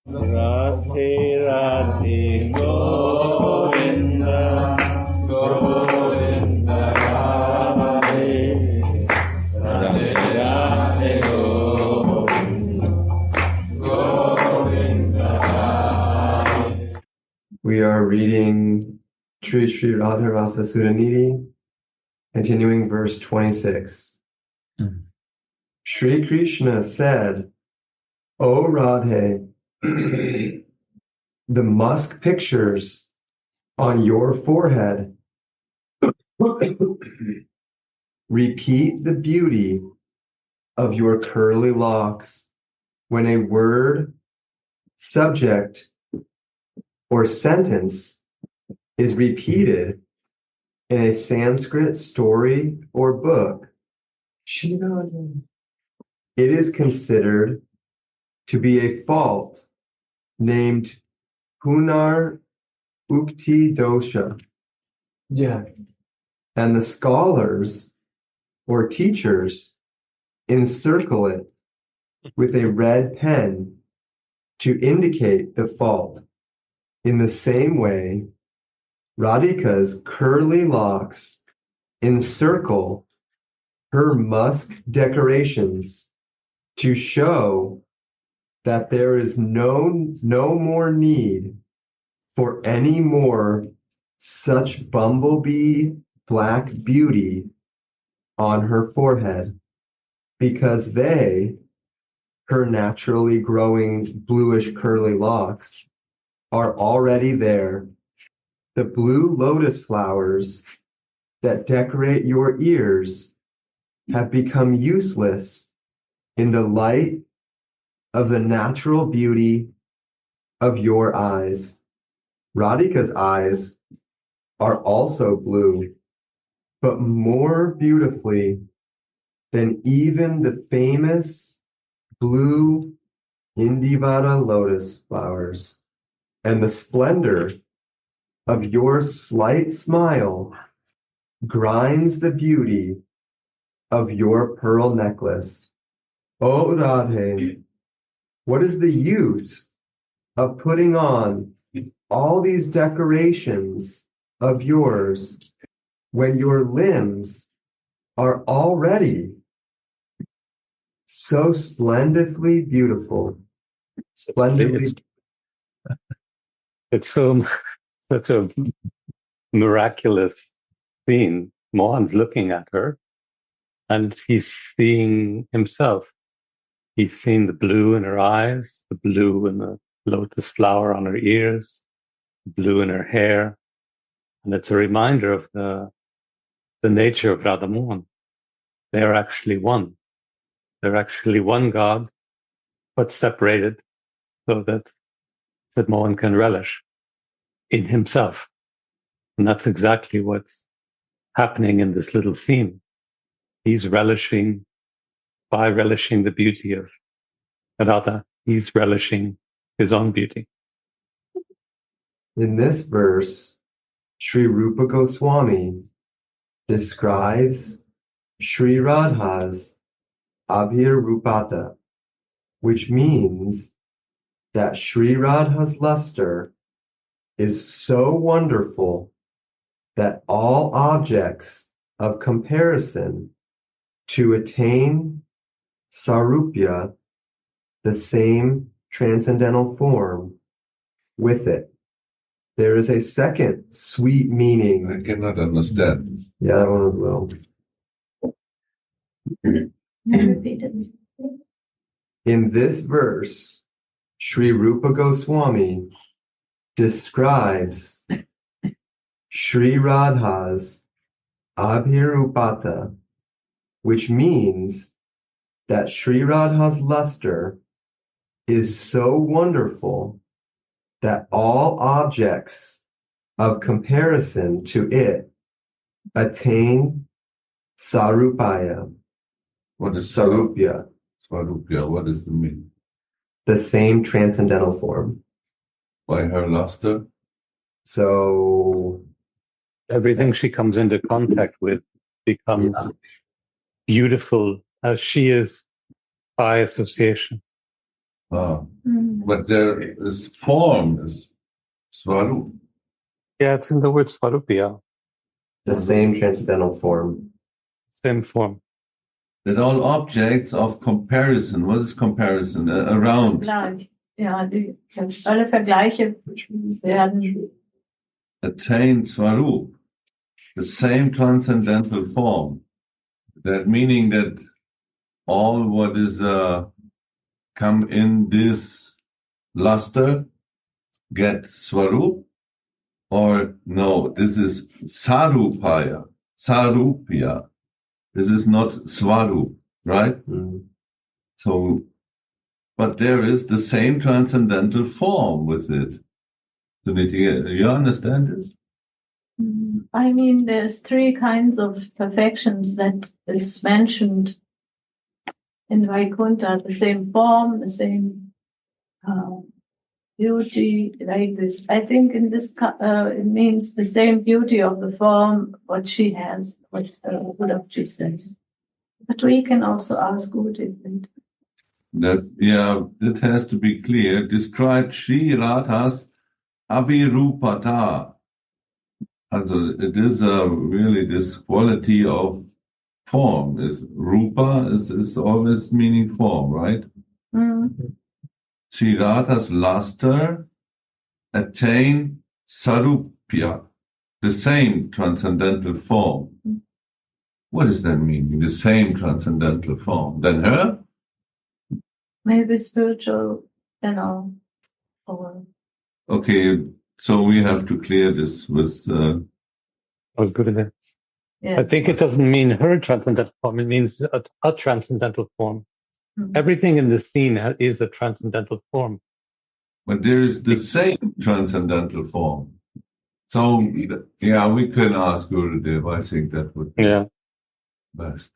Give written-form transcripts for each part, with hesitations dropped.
Radhe Radhe Govinda Govinda Radhe Radhe Radhe Govinda Govinda Radhe. We are reading Sri Radha Rasa Sudhanidhi, continuing verse 26. Shri Krishna said, O Radhe, the Musk pictures on your forehead repeat the beauty of your curly locks when a word, subject, or sentence is repeated in a Sanskrit story or book. It is considered to be a fault named Punar Ukti Dosha. Yeah. And the scholars or teachers encircle it with a red pen to indicate the fault. In the same way, Radhika's curly locks encircle her musk decorations to show that there is no more need for any more such bumblebee black beauty on her forehead, because they, her naturally growing bluish curly locks, are already there. The blue lotus flowers that decorate your ears have become useless in the light of the natural beauty of your eyes. Radhika's eyes are also blue, but more beautifully than even the famous blue Indivara lotus flowers. And the splendor of your slight smile grinds the beauty of your pearl necklace. O Radhe, what is the use of putting on all these decorations of yours when your limbs are already so splendidly beautiful? It's so such a miraculous scene. Mohan's looking at her and he's seeing himself. He's seen the blue in her eyes, the blue in the lotus flower on her ears, the blue in her hair. And it's a reminder of the nature of Radha Mohan. They're actually one. They're actually one God, but separated so that Mohan can relish in himself. And that's exactly what's happening in this little scene. He's relishing, by relishing the beauty of Radha, he's relishing his own beauty. In this verse, Sri Rupa Goswami describes Sri Radha's Abhirupata, which means that Sri Radha's luster is so wonderful that all objects of comparison to attain sarupya, the same transcendental form, with it. There is a second sweet meaning. I cannot understand. Yeah, that one was little. In this verse, Sri Rupa Goswami describes Sri Radha's Abhirupata, which means that Sri Radha's luster is so wonderful that all objects of comparison to it attain sarupaya. What is sarupya? Sarupya, what does it mean? The same transcendental form. By her luster? So everything she comes into contact with becomes beautiful as she is by association. But there is form, is Svarup. Yeah, it's in the word Svarupya, The same transcendental form. same form. That all objects of comparison, what is comparison? Around, Vergleich. Ja, alle Vergleiche werden attain Svarup, the same transcendental form. That meaning that all what is come in this luster get Svarup, or no, this is Sarupaya, Sarupya. This is not Svarup, right? Mm. So, but there is the same transcendental form with it. Sudhanidhi, you understand this? I mean, there's three kinds of perfections that is mentioned in Vaikuntha, the same form, the same beauty, like this. I think in this, it means the same beauty of the form, what she has, what Buddha says. But we can also ask Gurudev. It has to be clear. Describe Sri Radha's Abhirupata. Also, it is really this quality of form. Rupa is always meaning form, right? Sri Radha's luster attain Sarupya, the same transcendental form. What does that mean? The same transcendental form. Then her? Maybe spiritual, or Okay, so we have to clear this with... Gurudev. yes. I think it doesn't mean her transcendental form, it means a transcendental form. Everything in the scene is a transcendental form. But there is the same transcendental form. So, yeah, we can ask Gurudev. I think that would be best.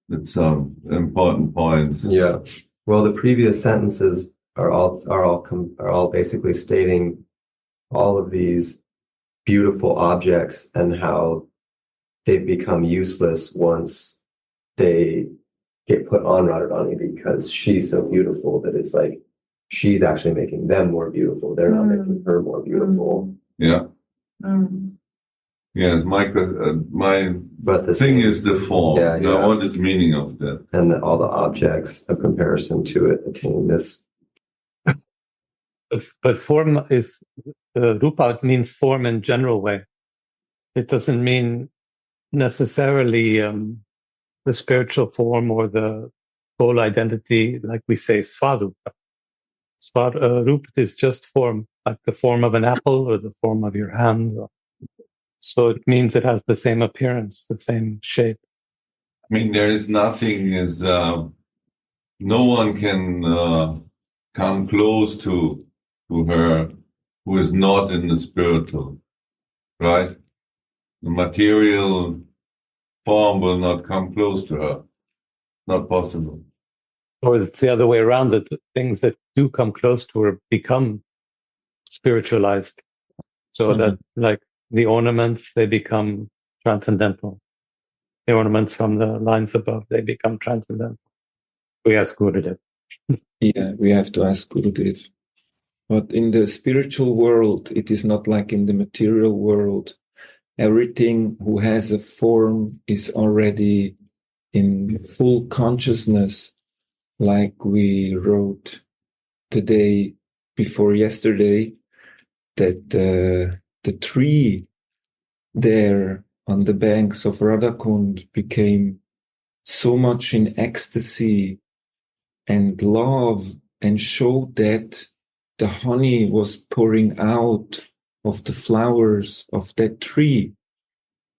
It's important points. Yeah. Well, the previous sentences are all basically stating all of these beautiful objects and how they've become useless once they get put on Radharani, because she's so beautiful that it's like she's actually making them more beautiful. They're not making her more beautiful. Yeah. Yes, my But the thing same, is the form. Yeah, Now, yeah. what is the meaning of that? and that all the objects of comparison to it attain this. But form is, rupa means form in general way. It doesn't mean necessarily the spiritual form or the whole identity, like we say, svarupa. Rupa is just form, like the form of an apple or the form of your hand. So it means it has the same appearance, the same shape. I mean, there is nothing no one can come close to her who is not in the spiritual, right? The material form will not come close to her. Not possible. Or it's the other way around, that the things that do come close to her become spiritualized. So that, like the ornaments, they become transcendental. The ornaments from the lines above, they become transcendental. We ask Gurudev. Yeah, we have to ask Gurudev. But in the spiritual world, it is not like in the material world. Everything who has a form is already in full consciousness, like we wrote the day before yesterday, that the tree there on the banks of Radhakund became so much in ecstasy and love, and showed that the honey was pouring out of the flowers of that tree.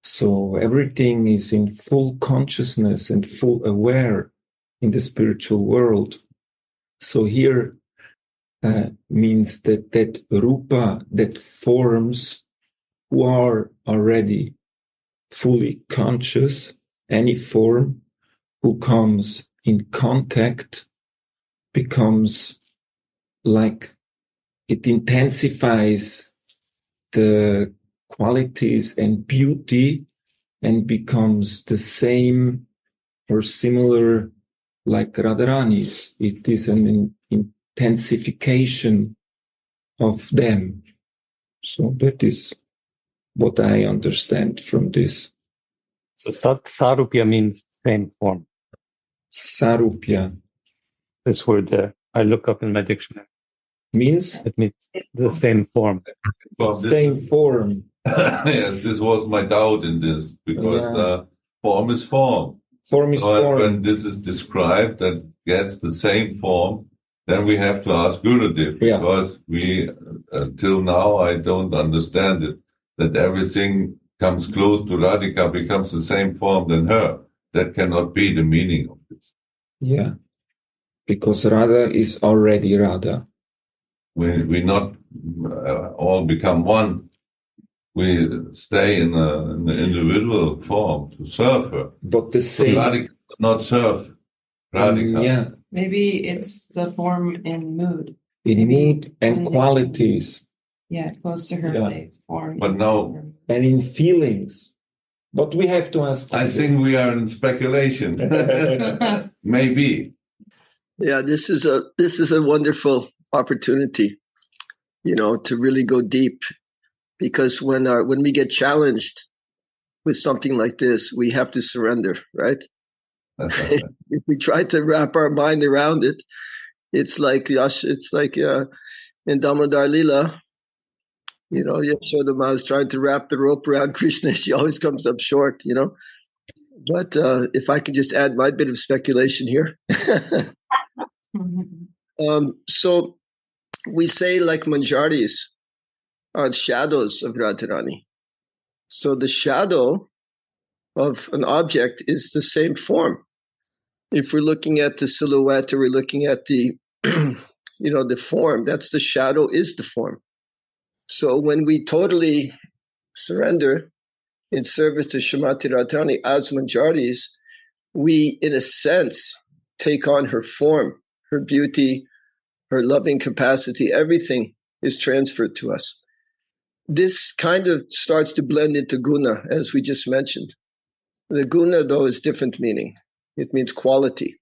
So everything is in full consciousness and full aware in the spiritual world. So here means that rupa, that forms who are already fully conscious, any form who comes in contact becomes like it intensifies the qualities and beauty and becomes the same or similar like Radharani's. It is an intensification of them. So that is what I understand from this. So Sarupya means same form. Sarupya This word I look up in my dictionary. means It means the same form. same form. Yes, this was my doubt in this, because form is form. Form is So form. when this is described that gets the same form, then we have to ask Gurudev, because we, till now, I don't understand it, that everything comes close to Radhika, becomes the same form than her. That cannot be the meaning of this. Yeah, because Radha is already Radha. We not all become one. We stay in an individual form to serve her. But the So same. Radhika does not serve Radhika. Yeah. Maybe it's the form in mood. In Maybe mood and qualities. Yeah, it goes to her form. But now, and in feelings. But we have to ask. I think we are in speculation. Maybe. Yeah, this is a wonderful opportunity, to really go deep, because when we get challenged with something like this, we have to surrender, right? If we try to wrap our mind around it, it's like in Damodar Lila, Yashoda Ma is trying to wrap the rope around Krishna. She always comes up short, But if I could just add my bit of speculation here. So we say like manjaris are shadows of Radharani. So the shadow of an object is the same form. If we're looking at the silhouette or we're looking at the, the form, that's the shadow is the form. So when we totally surrender in service to Srimati Radharani as manjaris, we, in a sense, take on her form, her beauty, her loving capacity. Everything is transferred to us. This kind of starts to blend into guna, as we just mentioned. The guna, though, is different meaning. It means quality.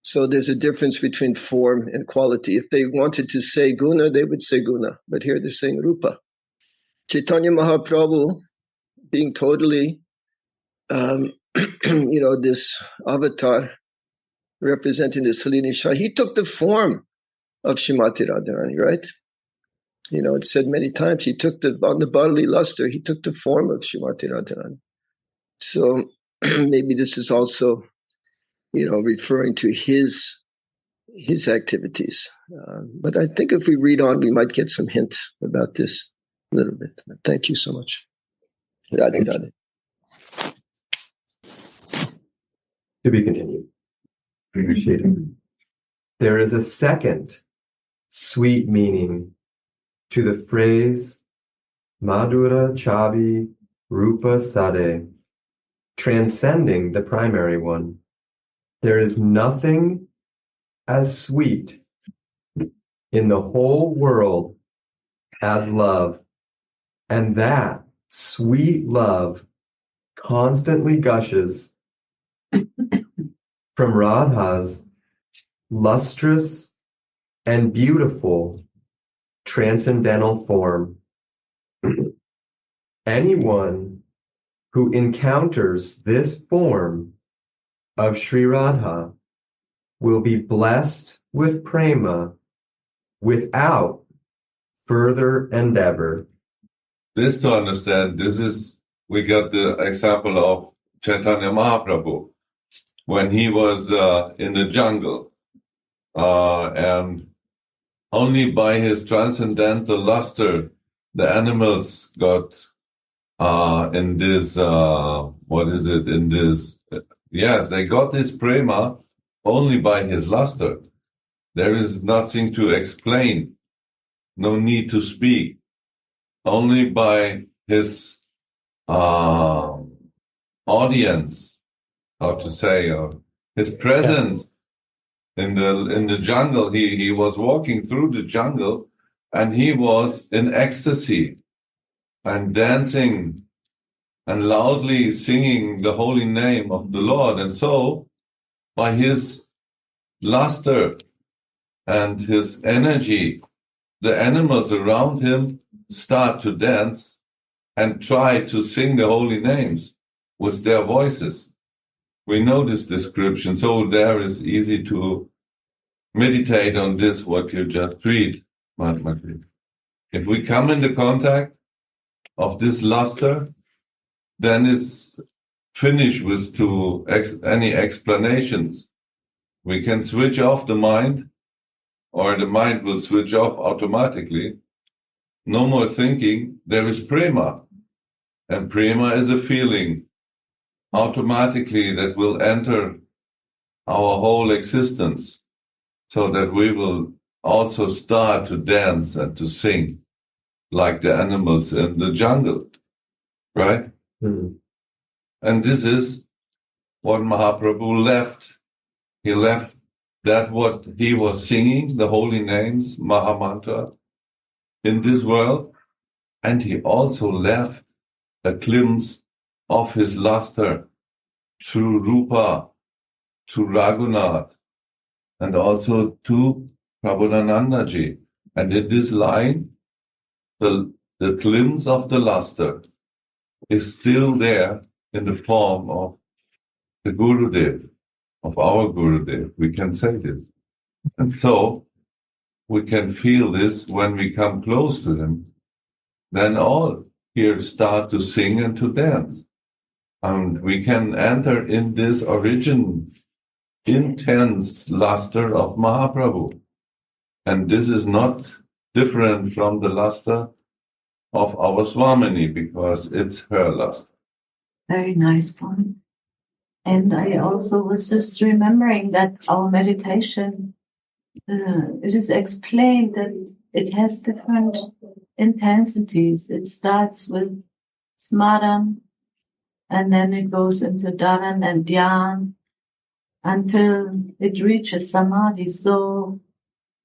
So there's a difference between form and quality. If they wanted to say guna, they would say guna. But here they're saying rupa. Chaitanya Mahaprabhu, being totally, this avatar representing this Halini Shah, he took the form of Srimati Radharani, right? It's said many times, he took on the bodily luster, he took the form of Srimati Radharani. So maybe this is also, referring to his activities. But I think if we read on, we might get some hint about this a little bit. Thank you so much. Radhe, Radhe. To be continued. Appreciate it. There is a second sweet meaning to the phrase Madhura Chavi Rupa Sade, transcending the primary one. There is nothing as sweet in the whole world as love, and that sweet love constantly gushes from Radha's lustrous and beautiful transcendental form. Anyone who encounters this form of Sri Radha will be blessed with prema without further endeavor. This to understand, we got the example of Chaitanya Mahaprabhu when he was in the jungle, and only by his transcendental luster the animals got in this, yes, they got this prema only by his luster. There is nothing to explain, no need to speak, only by his audience, how to say, his presence in the jungle. He was walking through the jungle, and he was in ecstasy and dancing and loudly singing the holy name of the Lord. And so, by his luster, and his energy, the animals around him start to dance and try to sing the holy names with their voices. We know this description, so there is easy to meditate on this, what you just read. If we come into contact of this luster, then it's finished with any explanations. We can switch off the mind, or the mind will switch off automatically. No more thinking. There is prema, and prema is a feeling automatically that will enter our whole existence, so that we will also start to dance and to sing like the animals in the jungle, right? Mm. And this is what Mahaprabhu left. He left that what he was singing, the holy names, Mahamantra, in this world, and he also left a glimpse of his luster through Rupa, to Raghunath, and also to Prabhudanandaji. And in this line, the glimpse of the luster is still there in the form of the Gurudev, of our Gurudev. We can say this. And so we can feel this when we come close to him. Then all here start to sing and to dance. And we can enter in this intense luster of Mahaprabhu. And this is not different from the luster of our Swamini, because it's her luster. Very nice point. And I also was just remembering that our meditation, it is explained that it has different intensities. It starts with smaran, and then it goes into dharan and dhyan, until it reaches samadhi. So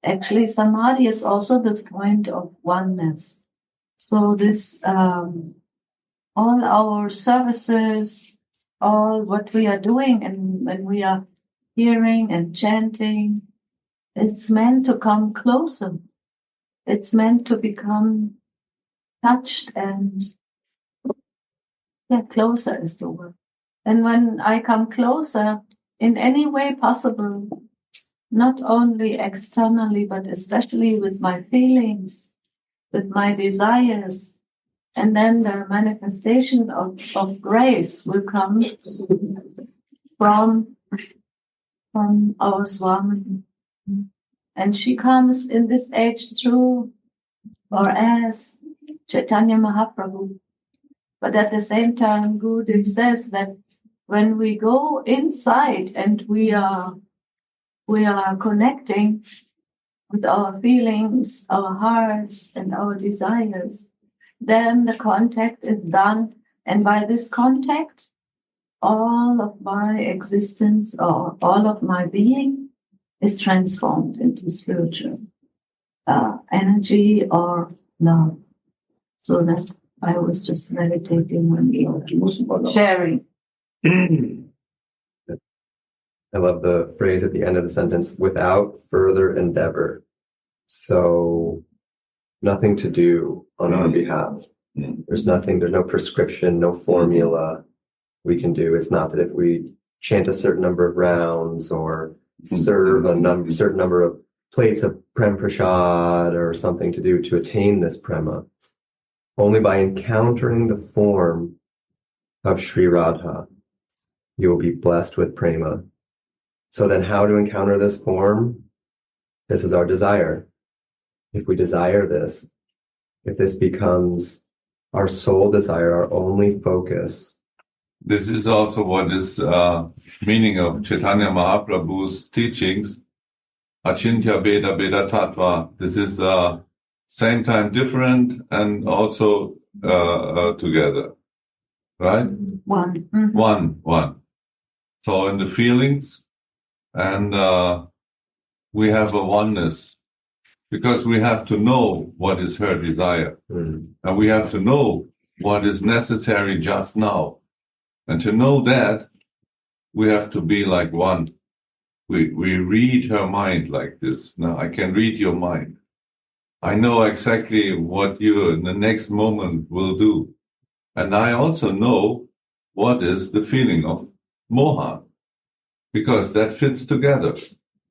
actually samadhi is also this point of oneness. So this, all our services, all what we are doing, and when we are hearing and chanting, it's meant to come closer. It's meant to become touched and, closer is the word. And when I come closer, in any way possible, not only externally, but especially with my feelings, with my desires, and then the manifestation of grace will come from our Swami. And she comes in this age through or as Chaitanya Mahaprabhu. But at the same time, Gurudev says that when we go inside and we are connecting with our feelings, our hearts, and our desires, then the contact is done. And by this contact, all of my existence or all of my being is transformed into spiritual energy or love. So that I was just meditating when you were sharing. I love the phrase at the end of the sentence, without further endeavor. So nothing to do on our behalf. There's no prescription, no formula we can do. It's not that if we chant a certain number of rounds or serve a certain number of plates of prem prasad or something to do to attain this prema. Only by encountering the form of Sri Radha, you will be blessed with prema. So then how to encounter this form? This is our desire. If we desire this, if this becomes our sole desire, our only focus. This is also what is meaning of Chaitanya Mahaprabhu's teachings, Achintya Beda Beda Tattva. This is same time different and also together, right? One. Mm-hmm. One. So in the feelings, and we have a oneness, because we have to know what is her desire, and we have to know what is necessary just now. And to know that, we have to be like one. we read her mind like this. Now I can read your mind. I know exactly what you in the next moment will do. And I also know what is the feeling of Mohan, because that fits together.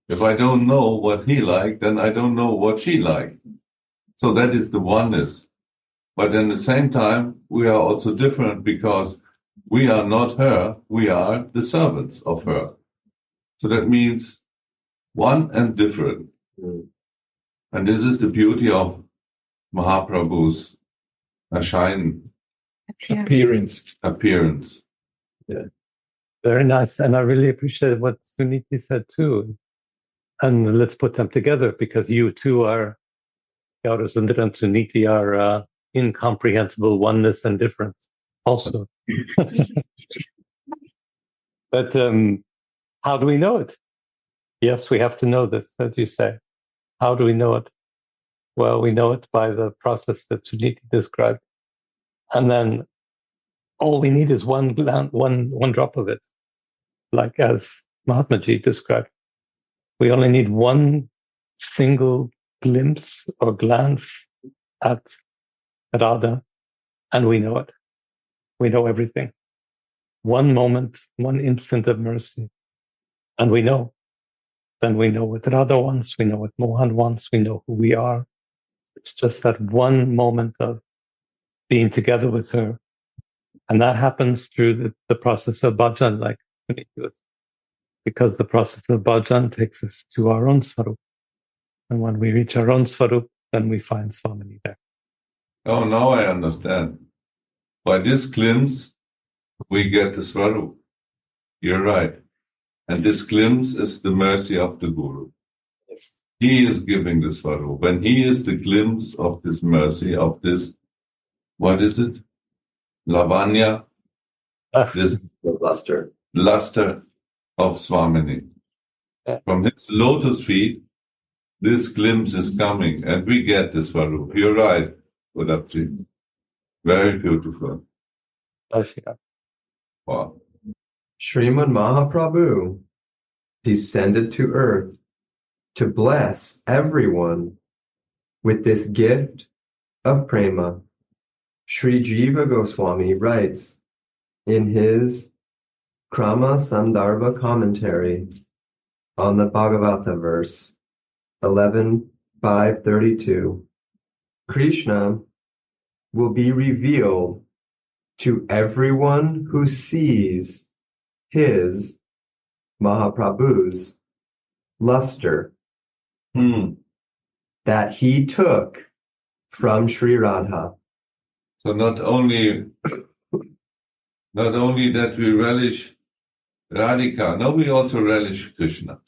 If I don't know what he liked, then I don't know what she liked. So that is the oneness. But at the same time, we are also different because we are not her, we are the servants of her. So that means one and different. Mm. And this is the beauty of Mahaprabhu's appearance. Yeah. Very nice. And I really appreciate what Suniti said too. And let's put them together because you two are, Gaurasundara and Suniti are incomprehensible oneness and difference also. But how do we know it? Yes, we have to know this, as you say. How do we know it? Well, we know it by the process that Suniti described. And then all we need is one drop of it. Like as Mahatmaji described. We only need one single glimpse or glance at Radha, and we know it. We know everything. One moment, one instant of mercy, and we know. Then we know what Radha wants, we know what Mohan wants, we know who we are. It's just that one moment of being together with her. And that happens through the process of bhajan, like because the process of bhajan takes us to our own Swarup. And when we reach our own Swarup, then we find Swamini there. Oh, now I understand. By this glimpse, we get the Swarup. You're right. And this glimpse is the mercy of the Guru. Yes. He is giving the Swarup. When he is the glimpse of this mercy, of this, what is it? Lavanya? This luster of Swamini. Yeah. From his lotus feet, this glimpse is coming, and we get this Swarup. You're right, Udapji. Very beautiful. Wow. Srimad Mahaprabhu descended to earth to bless everyone with this gift of prema. Sri Jiva Goswami writes in his Krama Sandarbha commentary on the Bhagavata verse 11.532, Krishna will be revealed to everyone who sees his, Mahaprabhu's, luster that he took from Sri Radha. So not only that we relish Radhika, no, we also relish Krishna,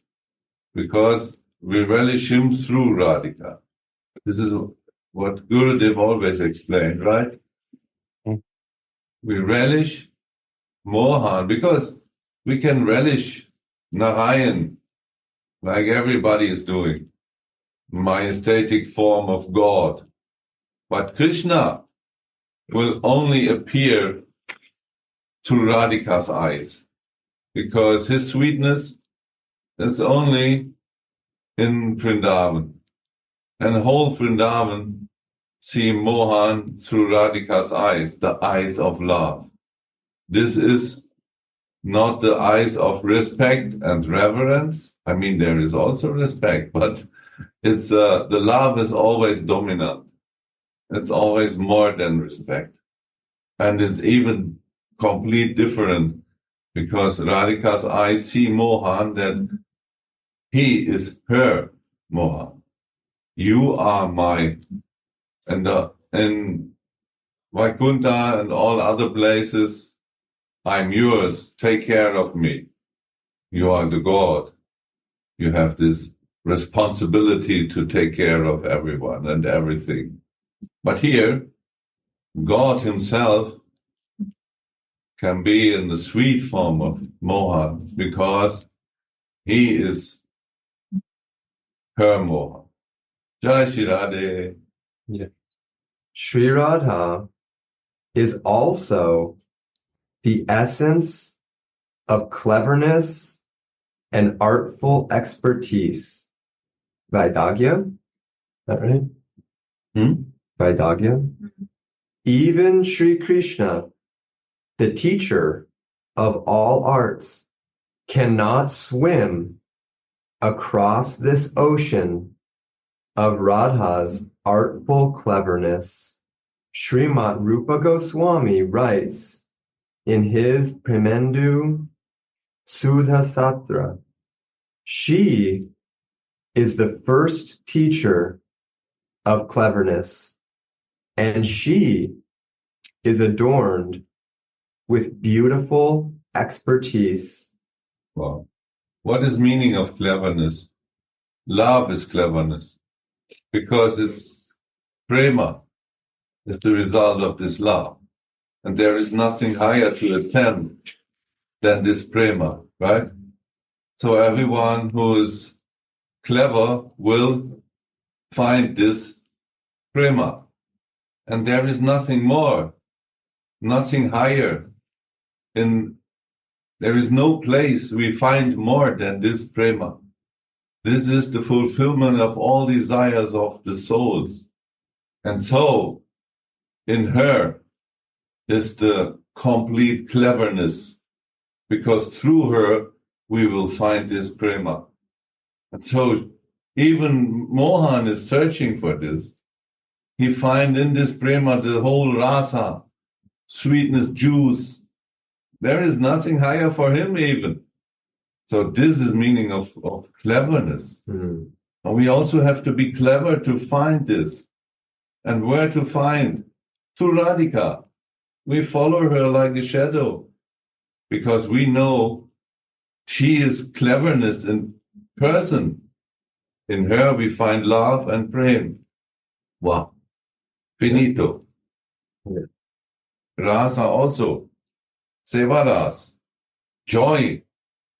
because we relish him through Radhika. This is what Gurudev always explained, right? We relish Mohan because we can relish Narayan like everybody is doing, majestic form of God. But Krishna will only appear through Radhika's eyes, because his sweetness is only in Vrindavan. And whole Vrindavan see Mohan through Radhika's eyes, the eyes of love. This is not the eyes of respect and reverence. I mean, there is also respect, but it's the love is always dominant. It's always more than respect. And it's even complete different, because Radhika's eyes see Mohan that he is her Mohan. You are my, and in Vaikuntha and all other places, I'm yours, take care of me. You are the God. You have this responsibility to take care of everyone and everything. But here, God himself can be in the sweet form of Mohan, because he is her Mohan. Jai Shri Radhe. Yeah. Sri Radha is also the essence of cleverness and artful expertise. Vaidagya? Is that right? Vaidagya? Even Sri Krishna, the teacher of all arts, cannot swim across this ocean of Radha's artful cleverness. Srimat Rupa Goswami writes in his Premendu Sudha Satra, she is the first teacher of cleverness, and she is adorned with beautiful expertise. Wow. What is meaning of cleverness? Love is cleverness, because it's prema is the result of this love. And there is nothing higher to attain than this prema, right? So everyone who is clever will find this prema. And there is nothing more, nothing higher. There is no place we find more than this prema. This is the fulfillment of all desires of the souls. And so, in her is the complete cleverness, because through her we will find this prema. And so, even Mohan is searching for this. He finds in this prema the whole rasa, sweetness, juice. There is nothing higher for him even. So this is meaning of cleverness. And we also have to be clever to find this. And where to find? Through Radhika. We follow her like a shadow, because we know she is cleverness in person. In her we find love and prem. Wow. Finito. Yeah. Rasa also. Sevaras. Joy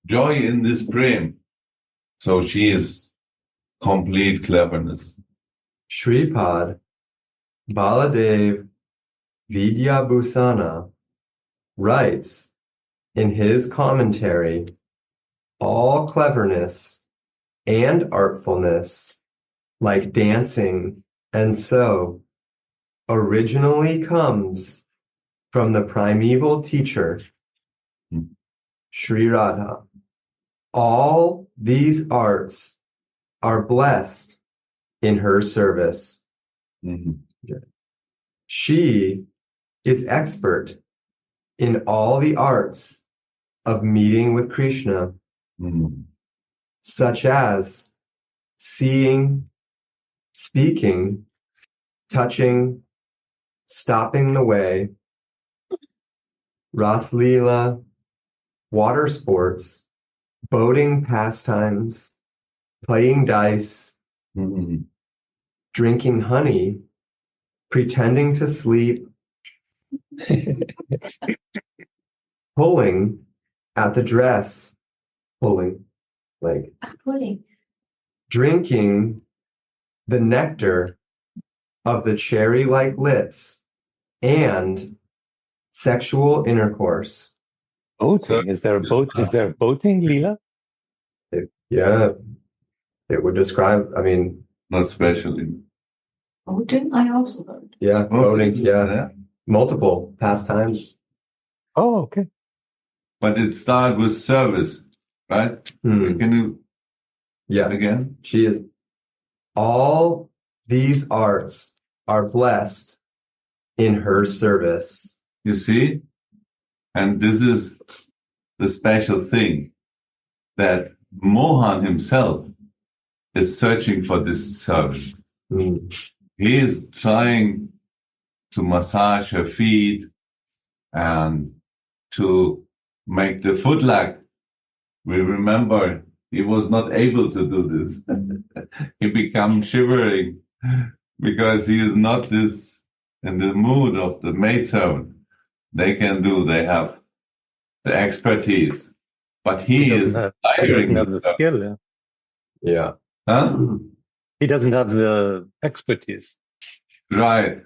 in this prem. So she is complete cleverness. Shripad Baladev Vidyabhusana writes in his commentary, all cleverness and artfulness, like dancing and so, originally comes from the primeval teacher, Sri Radha. All these arts are blessed in her service. She is expert in all the arts of meeting with Krishna, such as seeing, speaking, touching, stopping the way, Raslila, water sports, boating pastimes, playing dice, drinking honey, pretending to sleep, pulling at the dress, pulling, drinking the nectar of the cherry-like lips, and sexual intercourse. Boating? Is there a boat? Is there a boating, Leela? Yeah, it would describe, Not specially. Boating, I also heard. Yeah, boating, yeah. Multiple pastimes. Oh, okay. But it starts with service, right? Can you again? She is, all these arts are blessed in her service. You see? And this is the special thing, that Mohan himself is searching for this service. He is trying to massage her feet and to make the footlock. We remember he was not able to do this. He became shivering because he is not this in the mood of the maidservant. They have the expertise, but he doesn't have the skill. Yeah. Huh? He doesn't have the expertise. Right.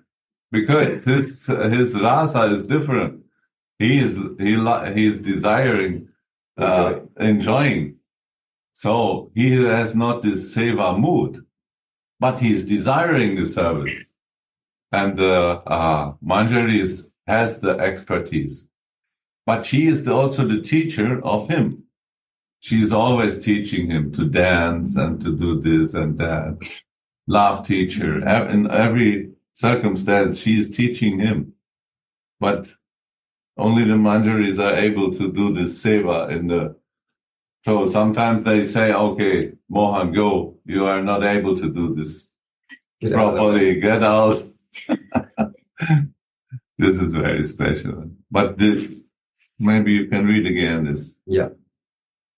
Because his rasa is different. He is desiring, enjoying. So he has not this seva mood, but he is desiring the service. And Manjari has the expertise. But she is also the teacher of him. She is always teaching him to dance and to do this and that. Love teacher. In every circumstance, she is teaching him. But only the Manjaris are able to do this seva. So sometimes they say, okay, Mohan, go. You are not able to do this properly. Get out. This is very special. But maybe you can read again this. Yeah.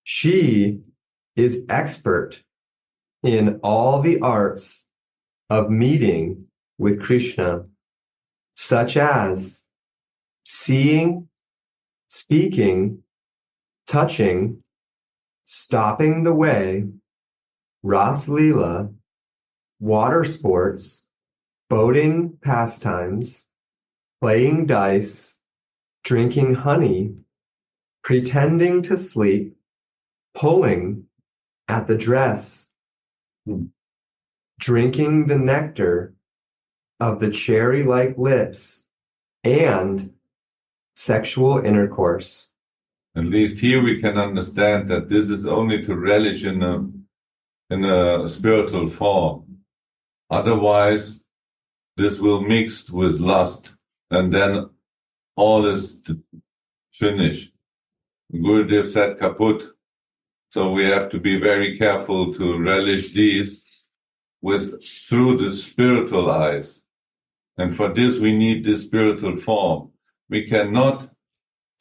She is expert in all the arts of meeting with Krishna, such as seeing, speaking, touching, stopping the way, Ras Leela, water sports, boating pastimes, playing dice, drinking honey, pretending to sleep, pulling at the dress, drinking the nectar of the cherry-like lips, and sexual intercourse. At least here we can understand that this is only to relish in a spiritual form. Otherwise, this will mix with lust, and then all is finished. Gurudev said kaput. So we have to be very careful to relish these through the spiritual eyes. And for this, we need this spiritual form. We cannot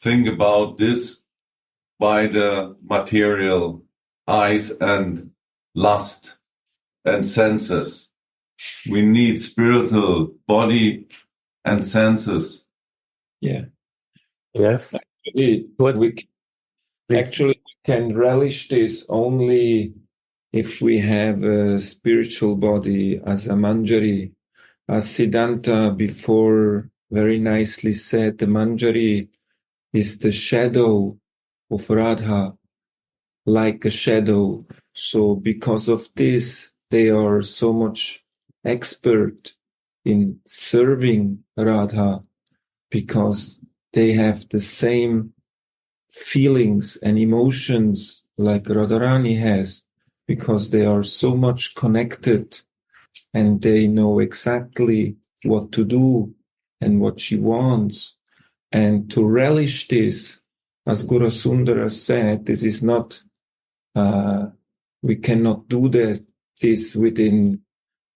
think about this by the material eyes and lust and senses. We need spiritual body and senses. Yeah. Yes. Actually, we can relish this only if we have a spiritual body as a Manjari. As Siddhanta before very nicely said, the Manjari is the shadow of Radha, like a shadow. So because of this, they are so much expert in serving Radha, because they have the same feelings and emotions like Radharani has, because they are so much connected and they know exactly what to do and what she wants. And to relish this, as Guru Sundara said, this is not, we cannot do this within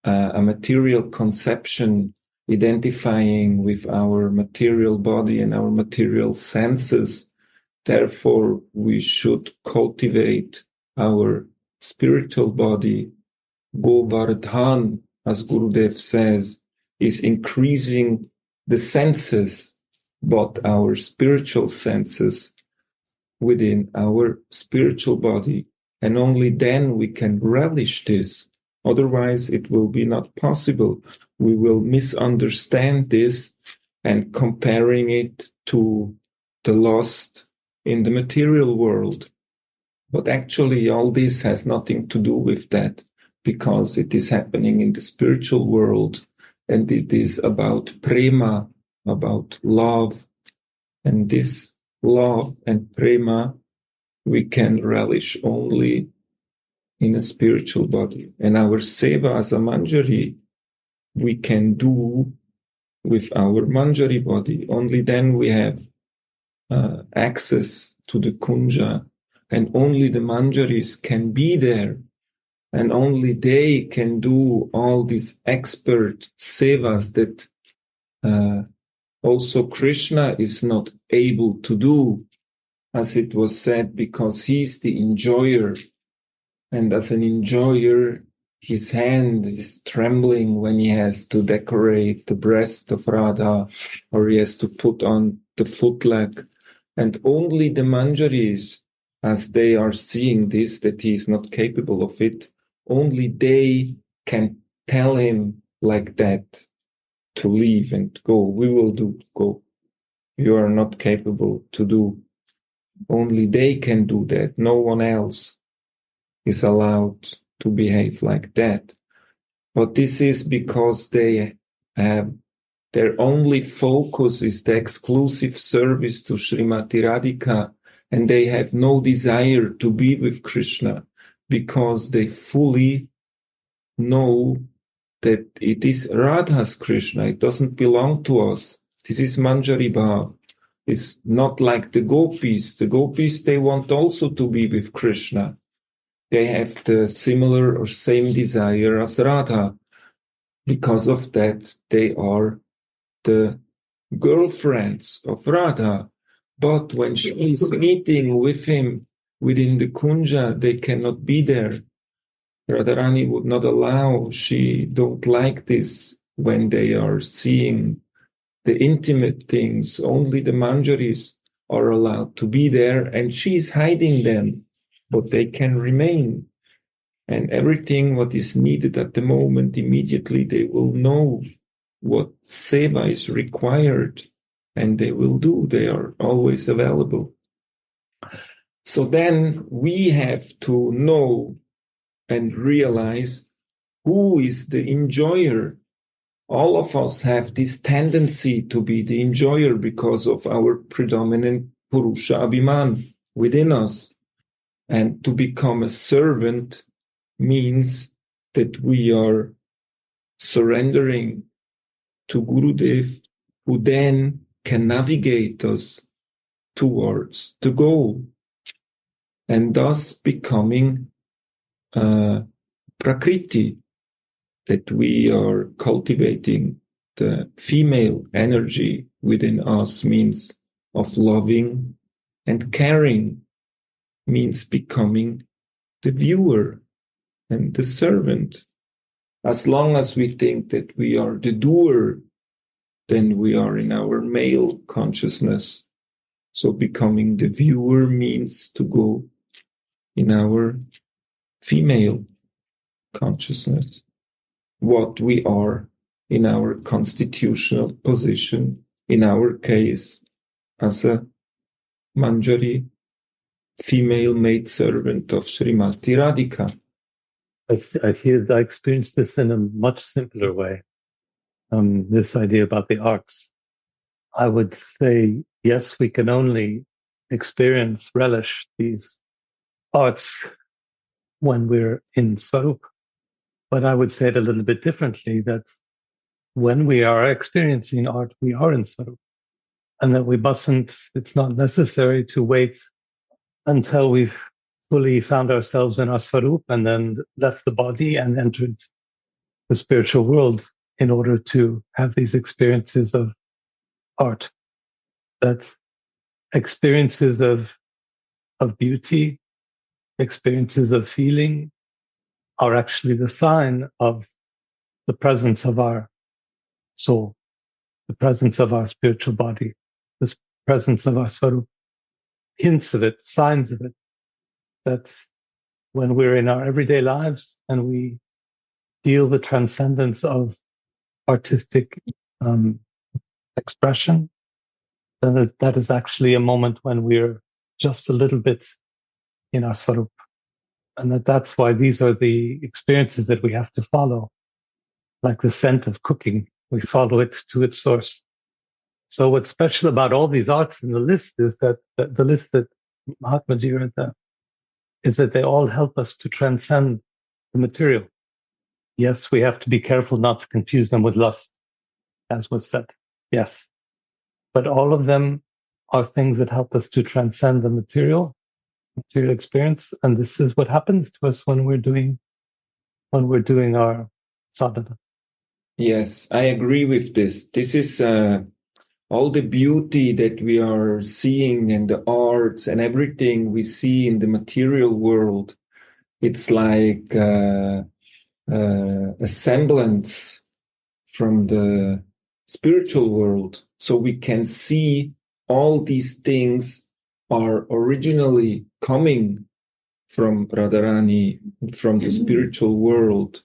a material conception, identifying with our material body and our material senses. Therefore, we should cultivate our spiritual body. Govardhan, as Gurudev says, is increasing the senses, but our spiritual senses within our spiritual body. And only then we can relish this. Otherwise, it will be not possible. We will misunderstand this and comparing it to the lust in the material world. But actually, all this has nothing to do with that, because it is happening in the spiritual world, and it is about prema, about love. And this love and prema we can relish only in a spiritual body. And our seva as a Manjari we can do with our Manjari body. Only then we have access to the Kunja, and only the Manjaris can be there, and only they can do all these expert sevas that also Krishna is not able to do, as it was said, because he's the enjoyer. And as an enjoyer, his hand is trembling when he has to decorate the breast of Radha, or he has to put on the footleg. And only the Manjaris, as they are seeing this, that he is not capable of it, only they can tell him like that to leave and go. We will go. You are not capable to do. Only they can do that, no one else. is allowed to behave like that. But this is because they have their only focus is the exclusive service to Srimati Radhika, and they have no desire to be with Krishna because they fully know that it is Radha's Krishna. It doesn't belong to us. This is Manjari Bhav. It's not like the gopis. The gopis, they want also to be with Krishna. They have the similar or same desire as Radha. Because of that, they are the girlfriends of Radha. But when she is meeting with him within the Kunja, they cannot be there. Radharani would not allow. She don't like this when they are seeing the intimate things. Only the Manjaris are allowed to be there, and she is hiding them, but they can remain. And everything what is needed at the moment, immediately they will know what seva is required, and they will do. They are always available. So then we have to know and realize who is the enjoyer. All of us have this tendency to be the enjoyer because of our predominant Purusha Abhiman within us. And to become a servant means that we are surrendering to Gurudev, who then can navigate us towards the goal, and thus becoming Prakriti, that we are cultivating the female energy within us, means of loving and caring, means becoming the viewer and the servant. As long as we think that we are the doer, then we are in our male consciousness. So becoming the viewer means to go in our female consciousness, what we are in our constitutional position, in our case, as a Manjari, female maidservant of Srimati Radhika. I experienced this in a much simpler way. This idea about the arts. I would say, yes, we can only experience, relish these arts when we're in Swarup. But I would say it a little bit differently, that when we are experiencing art, we are in Swarup. And that we mustn't, it's not necessary to wait until we've fully found ourselves in our Swarup and then left the body and entered the spiritual world in order to have these experiences of art. That experiences of beauty, experiences of feeling are actually the sign of the presence of our soul, the presence of our spiritual body, the presence of our Swarup, hints of it, signs of it. That's when we're in our everyday lives and we feel the transcendence of artistic expression, then that is actually a moment when we're just a little bit in our Swarup. And that's why these are the experiences that we have to follow. Like the scent of cooking, we follow it to its source. So what's special about all these arts in the list is that the list that Mahatma Ji read there is that they all help us to transcend the material. Yes, we have to be careful not to confuse them with lust, as was said. Yes. But all of them are things that help us to transcend the material experience. And this is what happens to us when we're doing our sadhana. Yes, I agree with this. This is all the beauty that we are seeing and the arts and everything we see in the material world. It's like a semblance from the spiritual world. So we can see all these things are originally coming from Radharani, from the spiritual world.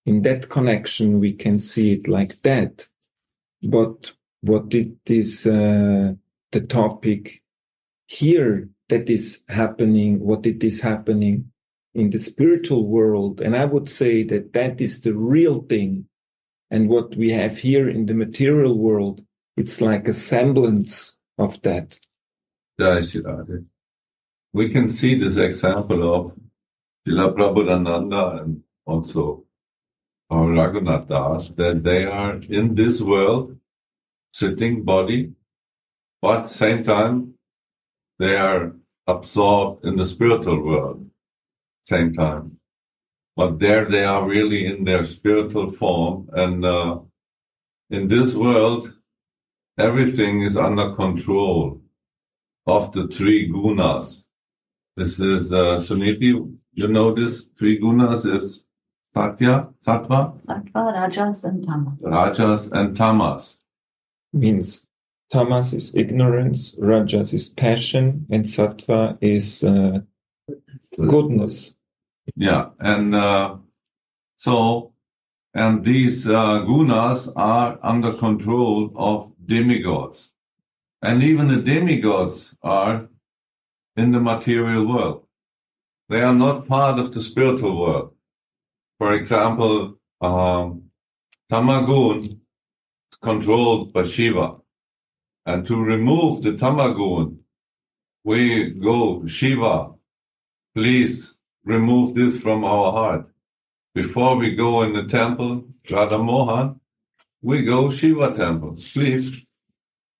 In that connection, we can see it like that. But what it is the topic here that is happening, what it is happening in the spiritual world. And I would say that that is the real thing. And what we have here in the material world, it's like a semblance of that. Jai Shri Radha. We can see this example of Srila Prabhupada and also our Raghunath Das, that they are in this world, sitting body, but at the same time, they are absorbed in the spiritual world, same time. But there they are really in their spiritual form, and in this world, everything is under control of the three gunas. This is, Sudhanidhi, you know this? Three gunas is Sattva, Sattva, Rajas, and Tamas. Rajas, and Tamas. Means tamas is ignorance, rajas is passion, and sattva is goodness. Yeah, and and these gunas are under control of demigods. And even the demigods are in the material world. They are not part of the spiritual world. For example, Tamagun is controlled by Shiva. And to remove the Tamagun, we go, Shiva, please remove this from our heart. Before we go in the temple, Radha Mohan, we go Shiva temple. Please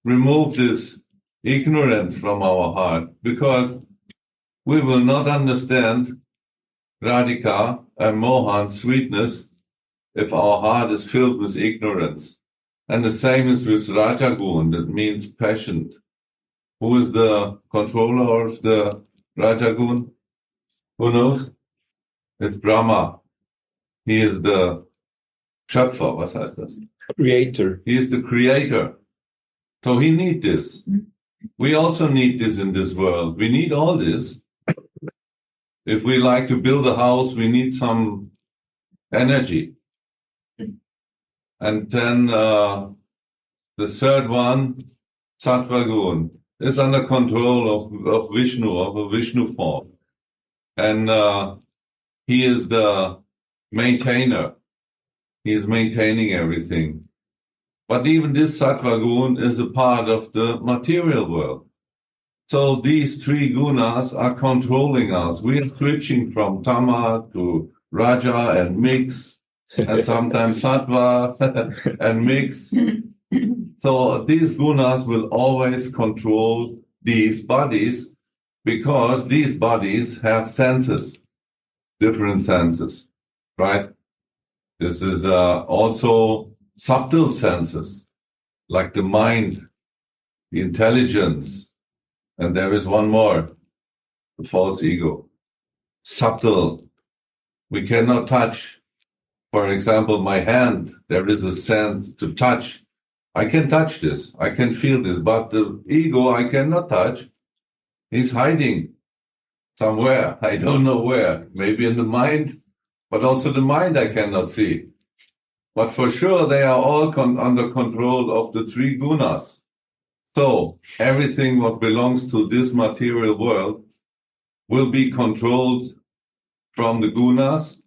remove this ignorance from our heart, because we will not understand Radhika and Mohan's sweetness if our heart is filled with ignorance. And the same is with Rajagun, that means passion. Who is the controller of the Rajagun? Who knows? It's Brahma. He is the Schöpfer, was heißt das? Creator. He is the creator. So he needs this. We also need this in this world. We need all this. If we like to build a house, we need some energy. And then the third one, Sattvagun, is under control of Vishnu, of a Vishnu form. And he is the maintainer. He is maintaining everything. But even this Sattvagun is a part of the material world. So these three gunas are controlling us. We are switching from Tama to Raja and mix, and sometimes Sattva and mix. So these gunas will always control these bodies, because these bodies have senses, different senses, right? This is also subtle senses, like the mind, the intelligence, and there is one more, the false ego. Subtle. We cannot touch. For example, my hand, there is a sense to touch. I can touch this, I can feel this, but the ego I cannot touch. He's hiding somewhere. I don't know where. Maybe in the mind, but also the mind I cannot see. But for sure, they are all under control of the three gunas. So everything what belongs to this material world will be controlled from the gunas,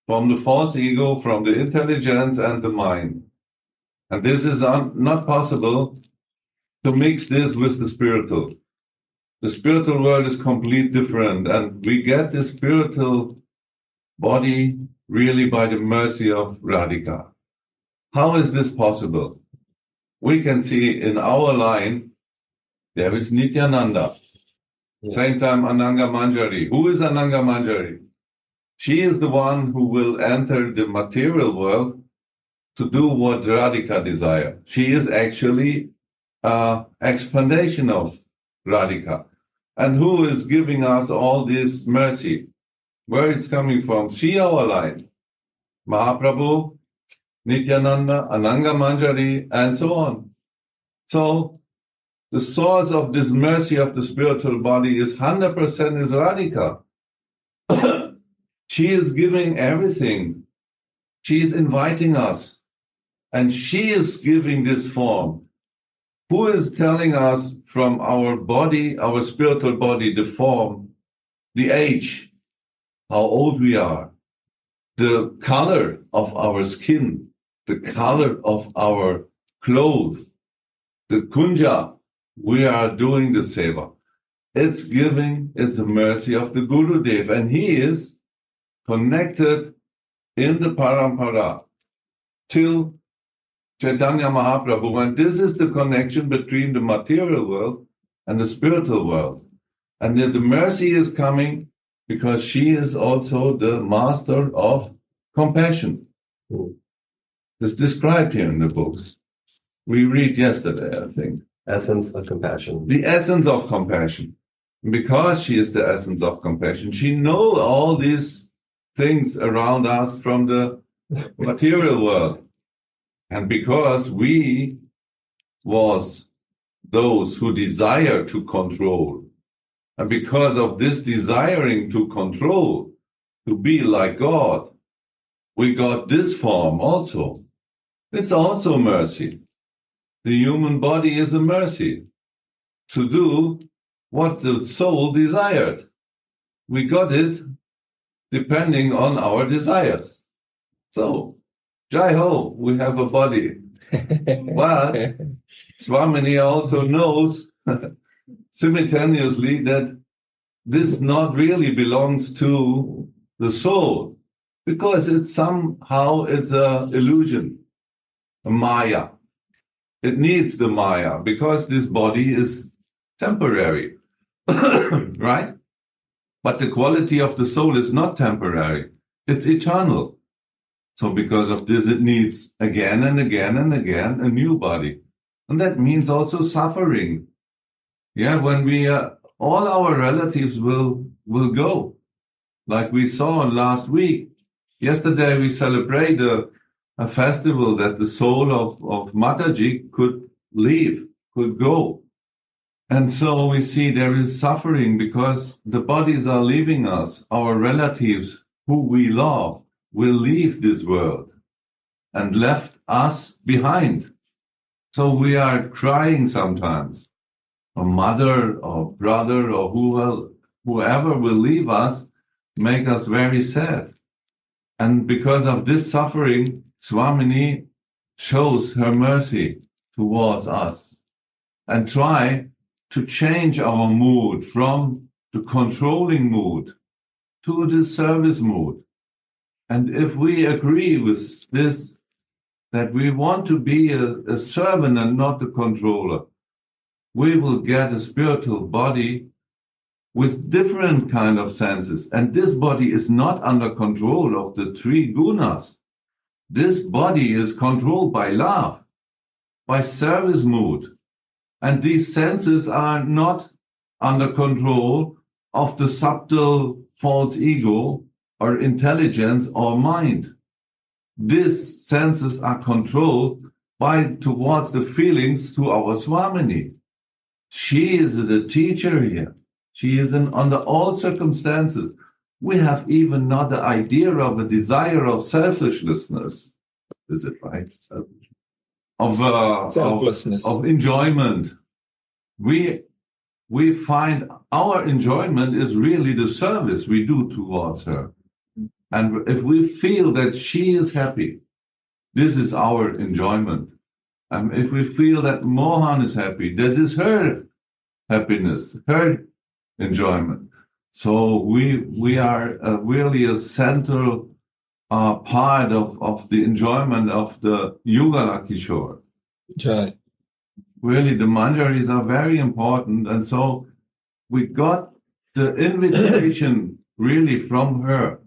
from the false ego, from the intelligence and the mind. And this is not possible to mix this with the spiritual. The spiritual world is completely different, and we get the spiritual body really by the mercy of Radhika. How is this possible? We can see in our line, there is Nityananda. Yeah. Same time Ananga Manjari. Who is Ananga Manjari? She is the one who will enter the material world to do what Radhika desires. She is actually an explanation of Radhika. And who is giving us all this mercy? Where it's coming from? See our line. Mahaprabhu, Nityananda, Ananga Manjari, and so on. So the source of this mercy of the spiritual body is 100% is Radhika. She is giving everything. She is inviting us. And she is giving this form. Who is telling us from our body, our spiritual body, the form, the age? how old we are, the color of our skin, the color of our clothes, the kunja we are doing the seva. It's the mercy of the Gurudev, and he is connected in the parampara till Chaitanya Mahaprabhu. And this is the connection between the material world and the spiritual world. And that the mercy is coming because she is also the master of compassion. It's described here in the books. We read yesterday, I think. Essence of compassion. The essence of compassion. Because she is the essence of compassion, she knows all these things around us from the material world. And because we was those who desire to control, and because of this desiring to control, to be like God, we got this form also. It's also mercy. The human body is a mercy to do what the soul desired. We got it depending on our desires. So, Jai Ho, we have a body. But Swamini also knows simultaneously that this not really belongs to the soul, because it's somehow it's an illusion, a maya. It needs the maya because this body is temporary, right? But the quality of the soul is not temporary, it's eternal. So because of this, it needs again and again and again a new body. And that means also suffering. Yeah, when we, all our relatives will go. Like we saw last week. Yesterday we celebrated a festival that the soul of Mataji could leave, could go. And so we see there is suffering because the bodies are leaving us. Our relatives who we love will leave this world and left us behind. So we are crying sometimes. A mother or brother or whoever will leave us make us very sad. And because of this suffering, Swamini shows her mercy towards us and try to change our mood from the controlling mood to the service mood. And if we agree with this, that we want to be a servant and not a controller, we will get a spiritual body with different kind of senses. And this body is not under control of the three gunas. This body is controlled by love, by service mood. And these senses are not under control of the subtle false ego or intelligence or mind. These senses are controlled by towards the feelings to our Swamini. She is the teacher here. She is under all circumstances. We have even not the idea of a desire of selfishness. Is it right? Selflessness. Of enjoyment. We find our enjoyment is really the service we do towards her. And if we feel that she is happy, this is our enjoyment. And if we feel that Mohan is happy, that is her happiness, her enjoyment. So we are really a central part of the enjoyment of the Yugala Kishore. Jai. Really, the manjaris are very important. And so we got the invitation really from her.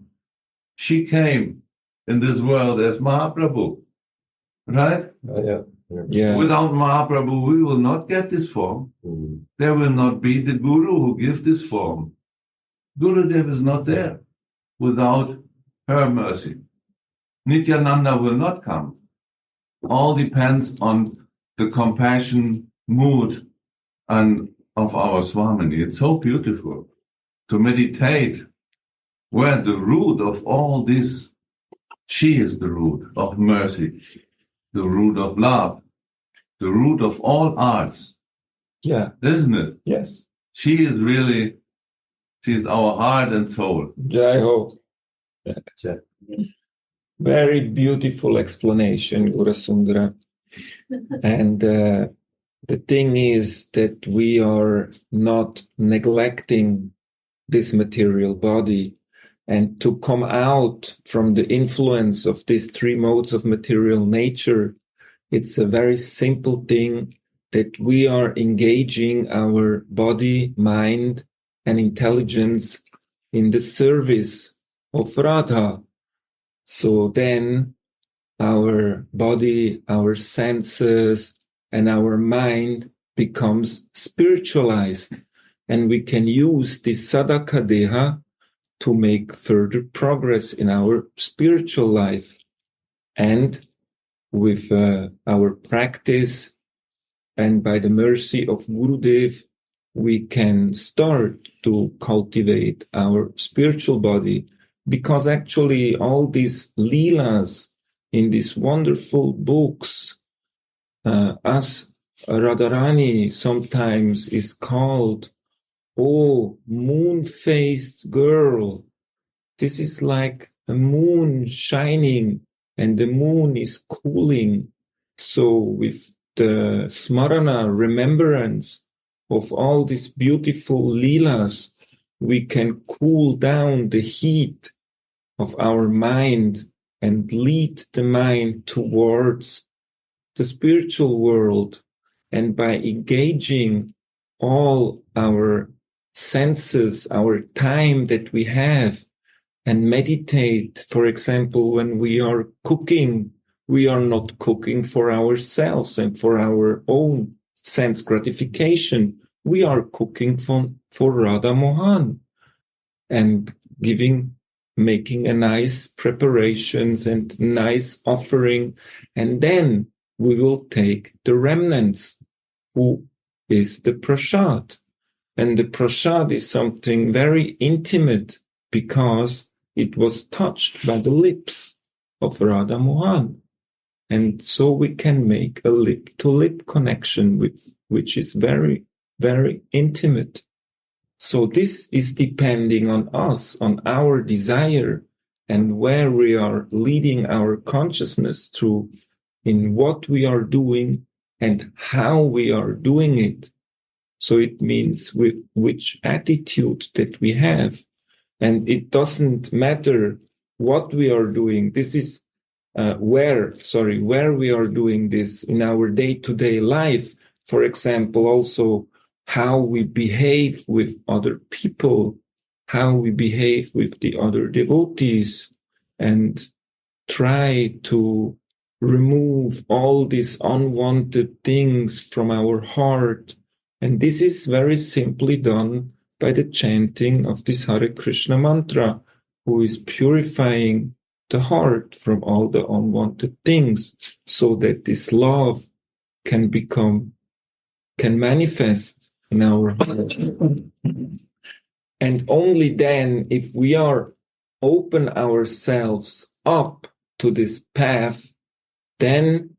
She came in this world as Mahaprabhu, right? Yeah. Without Mahaprabhu, we will not get this form. There will not be the Guru who gives this form. Gurudev is not there without her mercy. Nityananda will not come. All depends on the compassion mood and of our Swamini. It's so beautiful to meditate where the root of all this, she is the root of mercy, the root of love, the root of all arts. Yeah. Isn't it? Yes. She is really She's our heart and soul. Jai Ho. Jai. Very beautiful explanation, Guru Sundara. And the thing is that we are not neglecting this material body, and to come out from the influence of these three modes of material nature, it's a very simple thing that we are engaging our body, mind, and intelligence in the service of Radha. So then our body, our senses, and our mind becomes spiritualized, and we can use this sadhaka deha to make further progress in our spiritual life. And with our practice and by the mercy of Gurudev, we can start to cultivate our spiritual body, because actually all these leelas in these wonderful books, as Radharani sometimes is called, oh, moon-faced girl. This is like a moon shining and the moon is cooling. So with the smarana, remembrance of all these beautiful leelas, we can cool down the heat of our mind and lead the mind towards the spiritual world. And by engaging all our senses, our time that we have, and meditate, for example, when we are cooking, we are not cooking for ourselves and for our own sense gratification. We are cooking for Radha Mohan and making a nice preparations and nice offering. And then we will take the remnants, who is the prasad. And the prasad is something very intimate, because it was touched by the lips of Radha Mohan. And so we can make a lip-to-lip connection which is very, very intimate. So this is depending on us, on our desire, and where we are leading our consciousness through, in what we are doing and how we are doing it. So it means with which attitude that we have. And it doesn't matter what we are doing. This is where we are doing this in our day-to-day life. For example, also how we behave with other people, how we behave with the other devotees, and try to remove all these unwanted things from our heart. And this is very simply done by the chanting of this Hare Krishna mantra, who is purifying the heart from all the unwanted things, so that this love can manifest in our heart. And only then, if we are open ourselves up to this path, then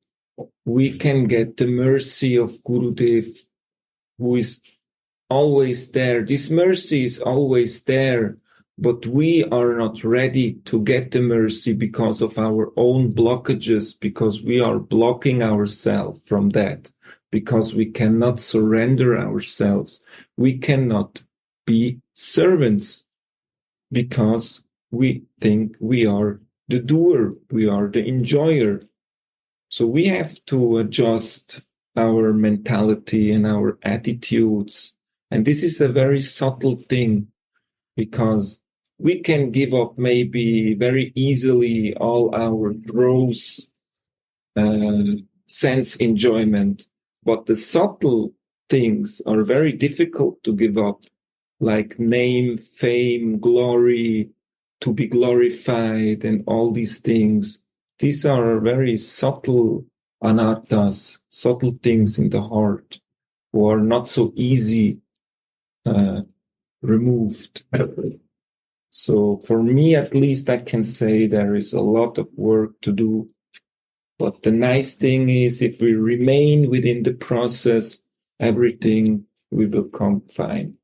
we can get the mercy of Gurudev, who is always there. This mercy is always there, but we are not ready to get the mercy because of our own blockages, because we are blocking ourselves from that, because we cannot surrender ourselves. We cannot be servants because we think we are the doer, we are the enjoyer. So we have to adjust our mentality and our attitudes. And this is a very subtle thing, because we can give up maybe very easily all our gross sense enjoyment, but the subtle things are very difficult to give up, like name, fame, glory, to be glorified, and all these things. These are very subtle anarthas, subtle things in the heart, who are not so easy removed. So for me, at least, I can say there is a lot of work to do. But the nice thing is, if we remain within the process, everything will become fine,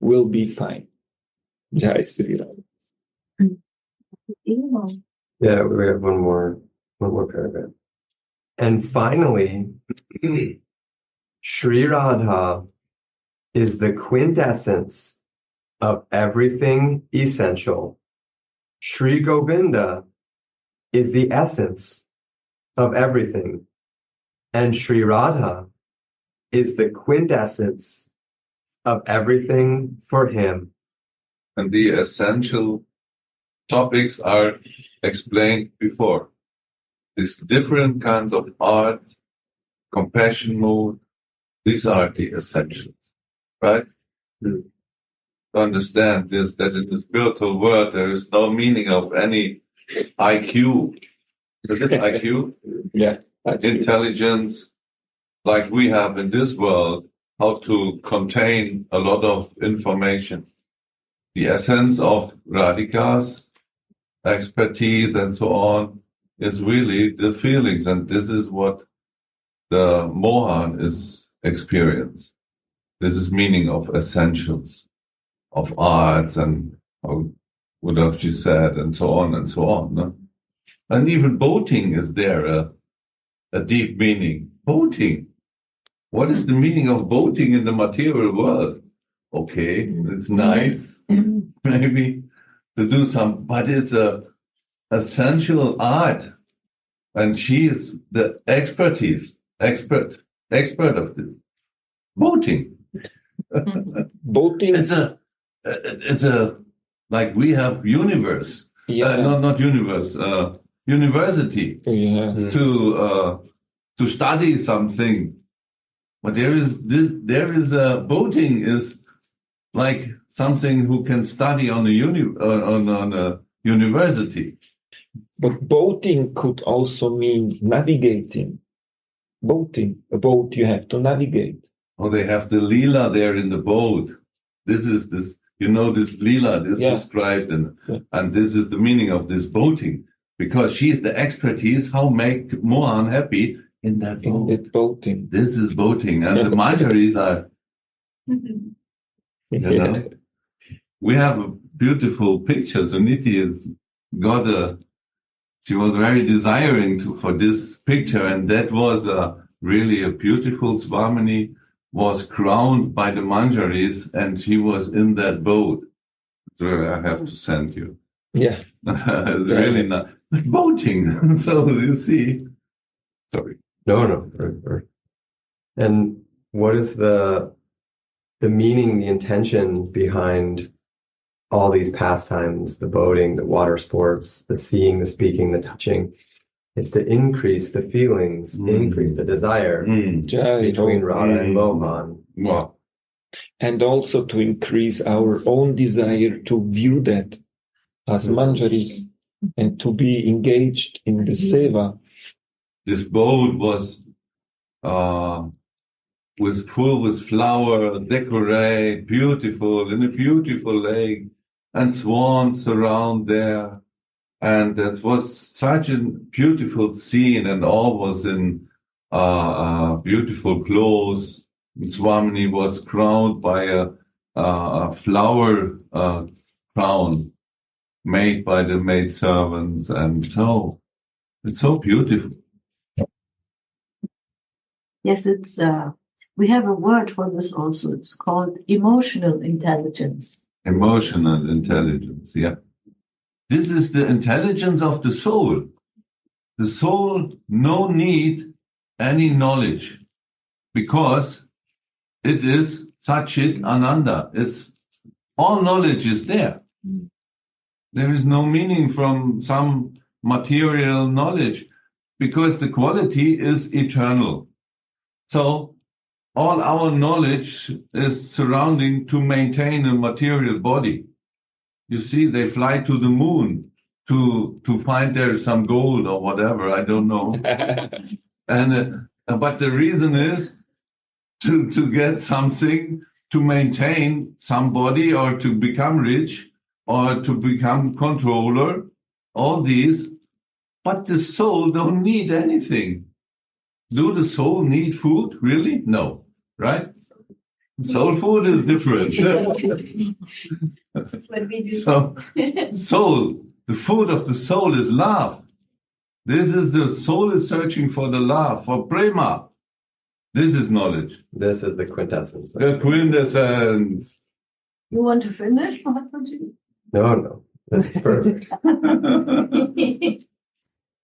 will be fine. Jai Sri Ram. Yeah, we have one more paragraph. And finally, Sri Radha is the quintessence of everything essential. Sri Govinda is the essence of everything. And Sri Radha is the quintessence of everything for him. And the essential topics are explained before. These different kinds of art, compassion mode, these are the essentials, right? To understand this, that in the spiritual world there is no meaning of any IQ. Is it IQ? Yeah. Intelligence, like we have in this world, how to contain a lot of information. The essence of Radhika's expertise and so on is really the feelings, and this is what the Mohan is experience. This is meaning of essentials, of arts and what she said, and so on and so on. No? And even boating is there a deep meaning. Boating. What is the meaning of boating in the material world? Okay, it's nice, maybe to do some, but it's a essential art, and she is the expert of this boating. Boating. It's a like we have universe, not universe, university to study something. But there is boating is like something who can study on a university. But boating could also mean navigating. Boating, a boat you have to navigate. Oh, they have the lila there in the boat. This is this, this lila is described, and this is the meaning of this boating, because she is the expertise how make Mohan happy in that boat. In that boating. This is boating, and the manjaris are. We have a beautiful picture. Sudhanidhi has got she was very desiring for this picture, and that was really a beautiful Swamini was crowned by the manjaris, and she was in that boat. So I have to send you. Yeah. It's really not boating. So you see. Sorry. No. And what is the meaning, the intention behind all these pastimes, the boating, the water sports, the seeing, the speaking, the touching? It's to increase the feelings, increase the desire between Radha and Mohan. Wow. And also to increase our own desire to view that as manjaris and to be engaged in the seva. This boat was full with flower, decorate, beautiful, in a beautiful lake, and swans surround there. And it was such a beautiful scene, and all was in beautiful clothes. Swamini was crowned by a flower crown made by the maidservants, and so it's so beautiful. Yes, it's we have a word for this also. It's called emotional intelligence. Emotional intelligence, yeah. This is the intelligence of the soul. The soul no need any knowledge, because it is Satchit Ananda. It's all knowledge is there. There is no meaning from some material knowledge, because the quality is eternal. So all our knowledge is surrounding to maintain a material body. You see, they fly to the moon to find there some gold or whatever, I don't know. And but the reason is to get something, to maintain somebody, or to become rich, or to become controller, all these. But the soul don't need anything. Do the soul need food? Really? No. Right? Soul food is different. That's what we do. So, soul, the food of the soul is love. This is the soul is searching for the love, for prema. This is knowledge. This is the quintessence. The quintessence. You want to finish? Mahatmaji? No. This is perfect.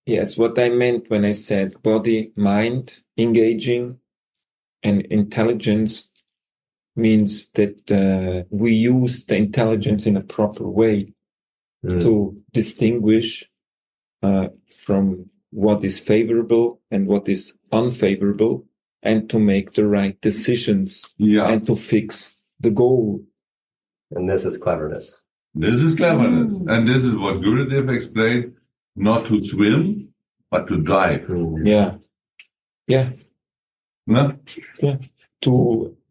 Yes, what I meant when I said body, mind, engaging, and intelligence means that we use the intelligence in a proper way to distinguish from what is favorable and what is unfavorable, and to make the right decisions and to fix the goal. And this is cleverness. This is cleverness. And this is what Gurudev explained, not to swim, but to dive. Yeah. No? Yeah.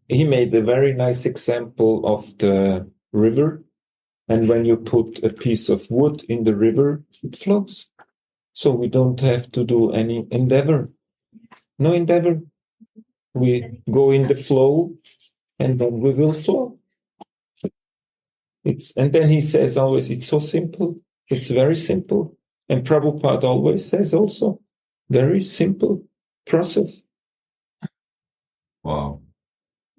He made a very nice example of the river. And when you put a piece of wood in the river, it flows. So we don't have to do any endeavor. No endeavor. We go in the flow and then we will flow. And then he says always, it's so simple. It's very simple. And Prabhupada always says also, very simple process. Wow.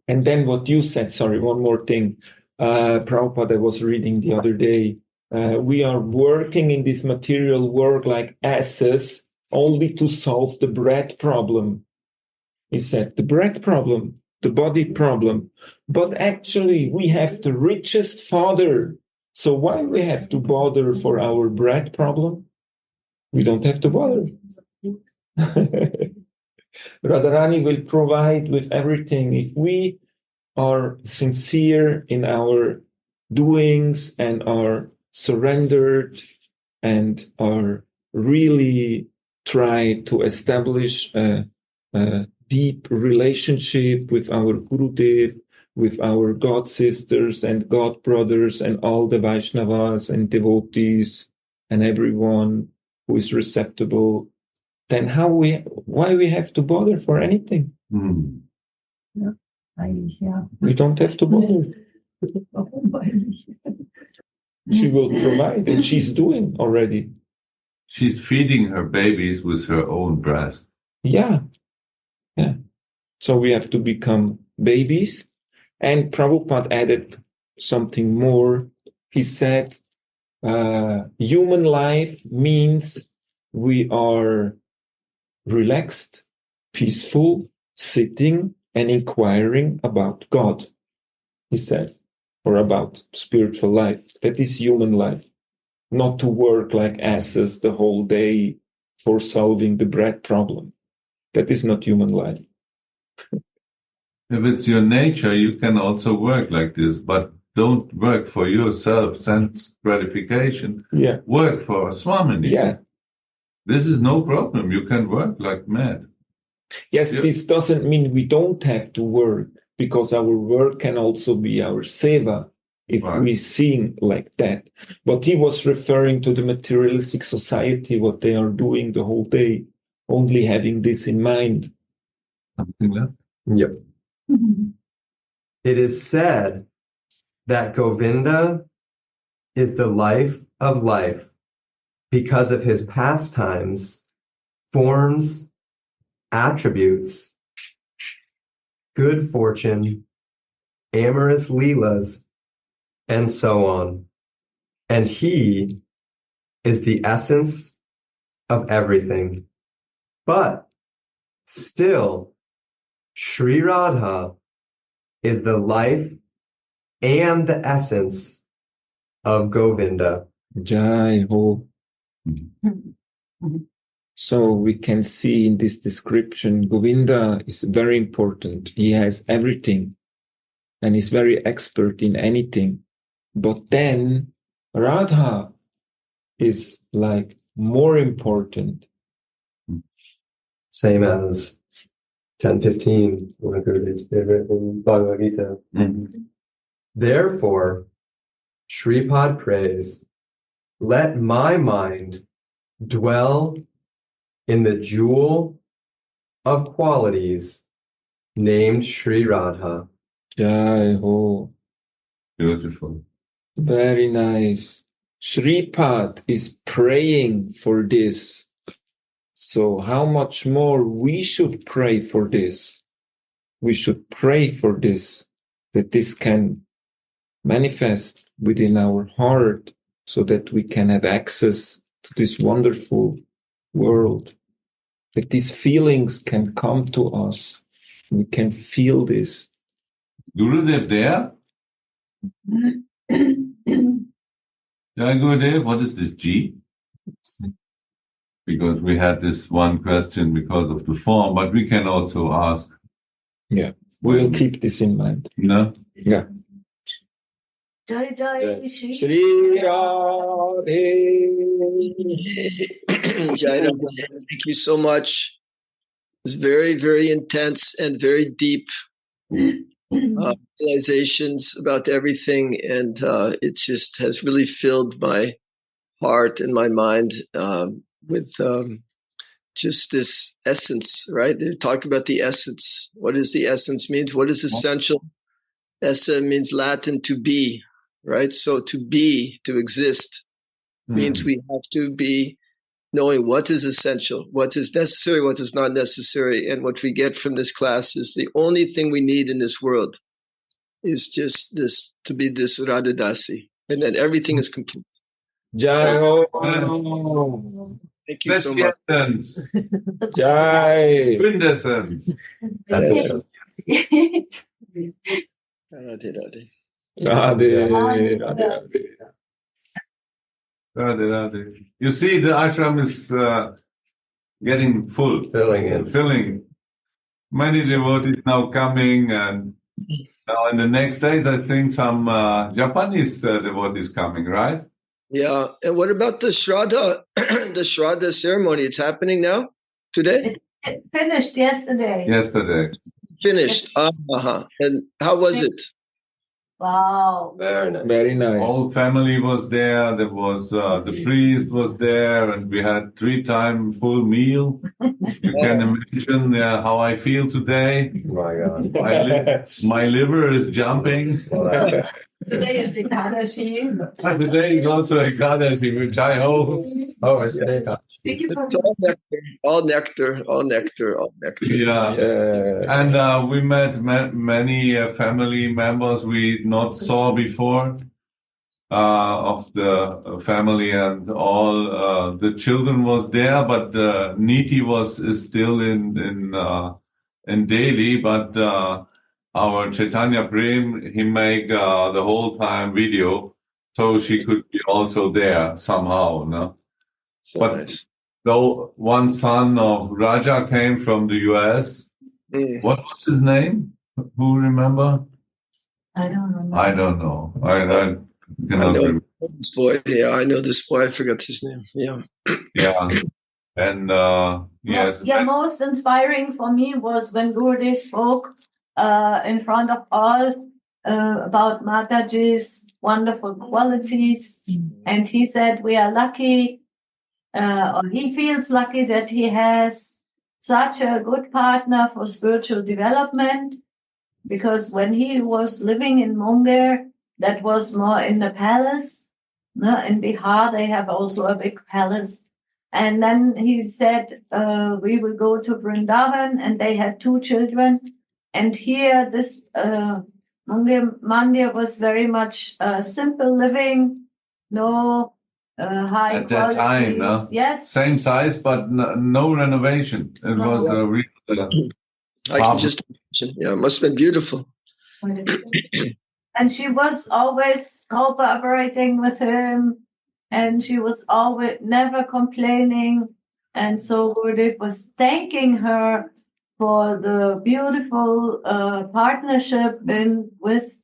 And then what you said, sorry, one more thing. Prabhupada, I was reading the other day, we are working in this material world like asses only to solve the bread problem. He said, the bread problem, the body problem. But actually, we have the richest father. So why we have to bother for our bread problem? We don't have to bother. Radharani will provide with everything. If we are sincere in our doings and are surrendered and are really try to establish a deep relationship with our Gurudev, with our God sisters and God brothers and all the Vaishnavas and devotees and everyone who is receptible, then why we have to bother for anything? We don't have to bother. She will provide, and she's doing already. She's feeding her babies with her own breast. Yeah. So we have to become babies. And Prabhupada added something more. He said, human life means we are relaxed, peaceful, sitting and inquiring about God, he says, or about spiritual life. That is human life. Not to work like asses the whole day for solving the bread problem. That is not human life. If it's your nature, you can also work like this, but don't work for yourself, sense gratification. Yeah. Work for Swamini. Yeah. This is no problem. You can work like mad. Yes, this doesn't mean we don't have to work, because our work can also be our seva, if we sing like that. But he was referring to the materialistic society, what they are doing the whole day, only having this in mind. Something like that? Yep. It is said that Govinda is the life of life because of his pastimes, forms, attributes, good fortune, amorous leelas, and so on. And he is the essence of everything. But still, Sri Radha is the life and the essence of Govinda. Jai Ho. So we can see in this description, Govinda is very important. He has everything and is very expert in anything. But then Radha is like more important. Same as 10:15, one of Gurudeev's favorite in Bhagavad Gita. Therefore, Shripad prays, let my mind dwell in the jewel of qualities named Sri Radha. Jai Ho. Beautiful. Very nice. Shripad is praying for this. So how much more we should pray for this? We should pray for this, that this can manifest within our heart so that we can have access to this wonderful world, that these feelings can come to us. We can feel this. Gurudev there? Yeah, Gurudev, what is this G? Because we had this one question because of the form, but we can also ask. Yeah, we'll keep this in mind. No? Yeah. Jai Jai Shri. Shri Radhe. Jai Radha. Thank you so much. It's very, very intense and very deep realizations about everything, and it just has really filled my heart and my mind with just this essence, right? They talk about the essence. What does the essence means? What is essential? Essa means Latin to be, right? So to be, to exist, means we have to be knowing what is essential, what is necessary, what is not necessary. And what we get from this class is the only thing we need in this world is just this, to be this Radhadasi. And then everything is complete. Jai Ho. Thank you so much. Jai. Quintessence. Radhe, Radhe. Radhe, Radhe, Radhe. Radhe, Radhe. You see, the ashram is getting full. Filling. Many devotees now coming, and now in the next days, I think some Japanese devotees coming, right? Yeah. And what about the Shraddha, the Shraddha ceremony? It's happening now? Today? It finished yesterday. Yesterday. Finished. And how was it? Wow. Very nice. Whole family was there. There was the priest was there, and we had 3-time full meal. You can imagine how I feel today. My God. My liver is jumping. Today is Ekadashi. Today is also Ekadashi, which I hope. Oh, it's Radha. It's all nectar, all nectar, all nectar, all nectar. Yeah. And we met many family members we not saw before of the family, and all the children was there, but Niti is still in Delhi, but our Chaitanya Prem, he make the whole time video, so she could be also there somehow, no? But Nice. though one son of Raja came from the US, what was his name? Who remember? I don't remember. I don't know. I cannot know remember. this boy. Yeah, I know this boy. I forgot his name. Yeah. Yeah. And yes. Yeah, most inspiring for me was when Gurudev spoke in front of all about Mataji's wonderful qualities. And he said, we are lucky, or he feels lucky that he has such a good partner for spiritual development. Because when he was living in Munger, that was more in the palace. No, in Bihar, they have also a big palace. And then he said, we will go to Vrindavan, and they had 2 children. And here, this Munger Mandir was very much simple living, no high At that time, no? Yes. Same size, but no renovation. It was a real. I can just imagine. Yeah, it must have been beautiful. And she was always cooperating with him, and she was always never complaining. And so Gurudev was thanking her for the beautiful partnership with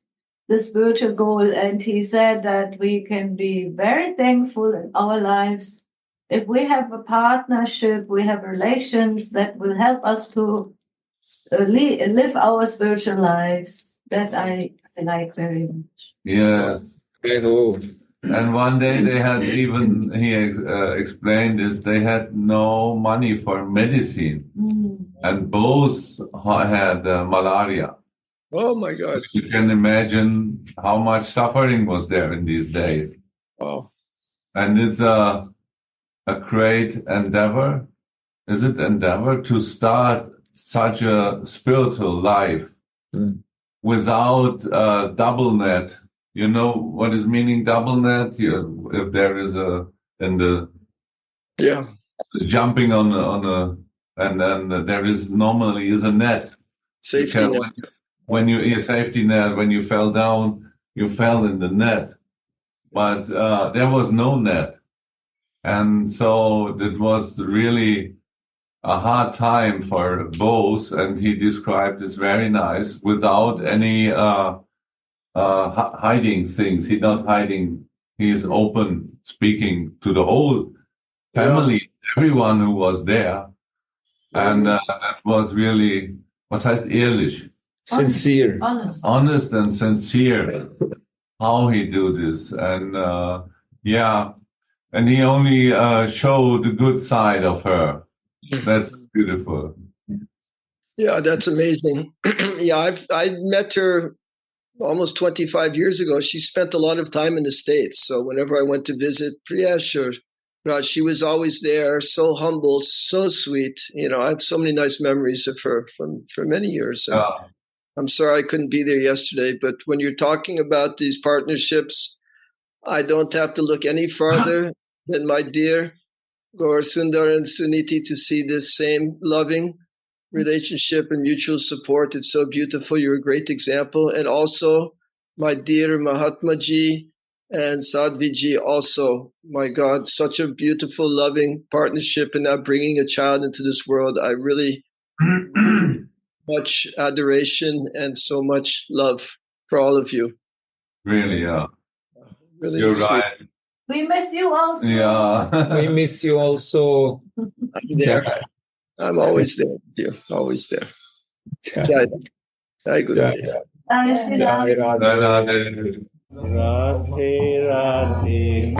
the spiritual goal. And he said that we can be very thankful in our lives if we have a partnership, we have relations that will help us to live our spiritual lives. That I like very much. Yes. Hello. And one day they had even, he explained this, they had no money for medicine. And both had malaria. Oh my God. You can imagine how much suffering was there in these days. Oh, And it's a great endeavor. Is it endeavor to start such a spiritual life without double net? You know what is meaning double net? If there is yeah. jumping on a and then there is normally is a net. Safety net. When you safety net, when you fell down, you fell in the net, but there was no net, and so it was really a hard time for both. And he described this very nice, without any hiding things. He's not hiding. He is open, speaking to the whole family, everyone who was there, and that was really, was heißt ehrlich? Sincere. Honest. And sincere how he do this. And and he only showed the good side of her. That's beautiful. Yeah, that's amazing. I met her almost 25 years ago. She spent a lot of time in the States. So whenever I went to visit Priyesh or Raj, she was always there, so humble, so sweet. I have so many nice memories of her for many years. I'm sorry I couldn't be there yesterday, but when you're talking about these partnerships, I don't have to look any farther than my dear Gaur Sundar and Suniti to see this same loving relationship and mutual support. It's so beautiful. You're a great example. And also my dear Mahatma Ji and Sadhvi Ji also. My God, such a beautiful, loving partnership, and now bringing a child into this world. I really much adoration and so much love for all of you. Really, Really you're sweet. right. We miss you also. Yeah, We miss you also. I'm there. I'm always there with you. Always there. Jai. Jai Gurudev. Jai Radha. Radhe, Radhe, Radhe,